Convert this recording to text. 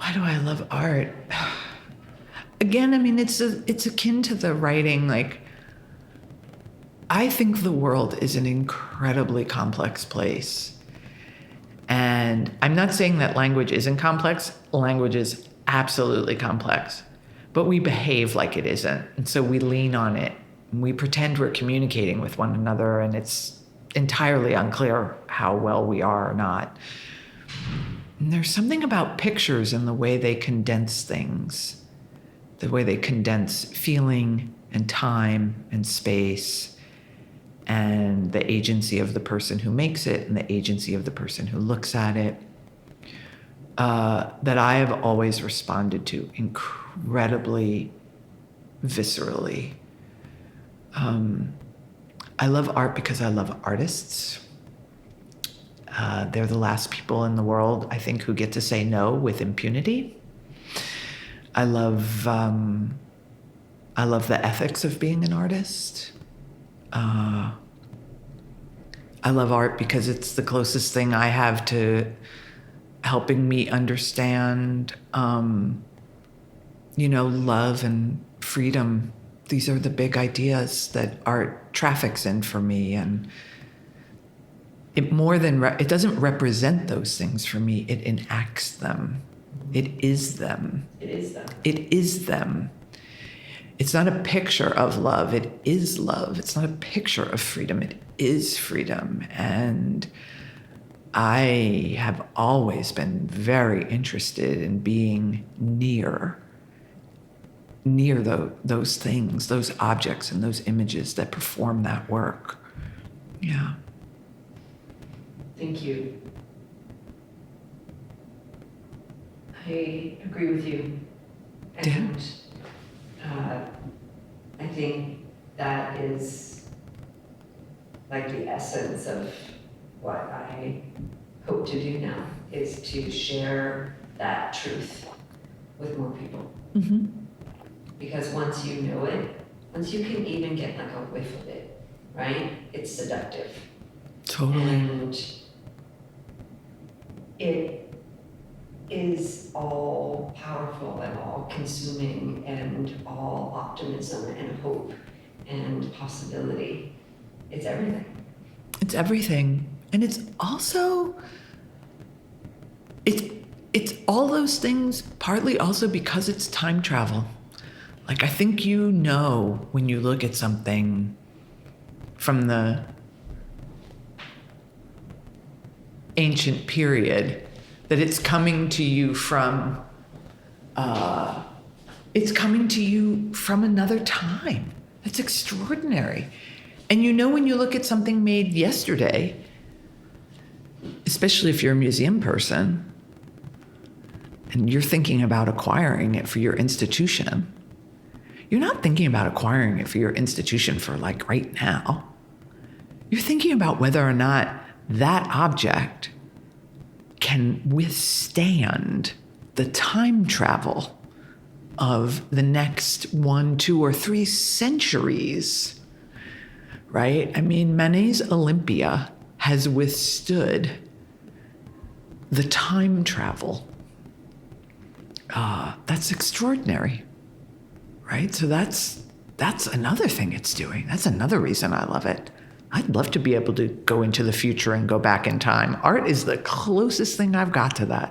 Why do I love art? Again, I mean, it's akin to the writing. Like, I think the world is an incredibly complex place. And I'm not saying that language isn't complex. Language is absolutely complex. But we behave like it isn't. And so we lean on it. And we pretend we're communicating with one another, and it's entirely unclear how well we are or not. And there's something about pictures and the way they condense things, the way they condense feeling and time and space, and the agency of the person who makes it and the agency of the person who looks at it, that I have always responded to incredibly viscerally. I love art because I love artists. They're the last people in the world, I think, who get to say no with impunity. I love the ethics of being an artist. I love art because it's the closest thing I have to helping me understand, love and freedom. These are the big ideas that art traffics in for me. And it doesn't represent those things for me. It enacts them. It is them. It is them. It is them. It's not a picture of love. It is love. It's not a picture of freedom. It is freedom. And I have always been very interested in being near those things, those objects and those images that perform that work. Yeah. Thank you. I agree with you. And I think that is like the essence of what I hope to do now, is to share that truth with more people. Mm-hmm. Because once you know it, once you can even get like a whiff of it, right? It's seductive. Totally. And it is all powerful and all consuming and all optimism and hope and possibility. It's everything. It's everything. And it's also, it's all those things, partly also because it's time travel. Like, I think when you look at something from the ancient period, that it's coming to you from another time. That's extraordinary. And when you look at something made yesterday, especially if you're a museum person and you're thinking about acquiring it for your institution, you're not thinking about acquiring it for your institution for like right now. You're thinking about whether or not that object can withstand the time travel of the next 1, 2, or 3 centuries, right? I mean, Manet's Olympia has withstood the time travel. That's extraordinary, right? So that's another thing it's doing. That's another reason I love it. I'd love to be able to go into the future and go back in time. Art is the closest thing I've got to that.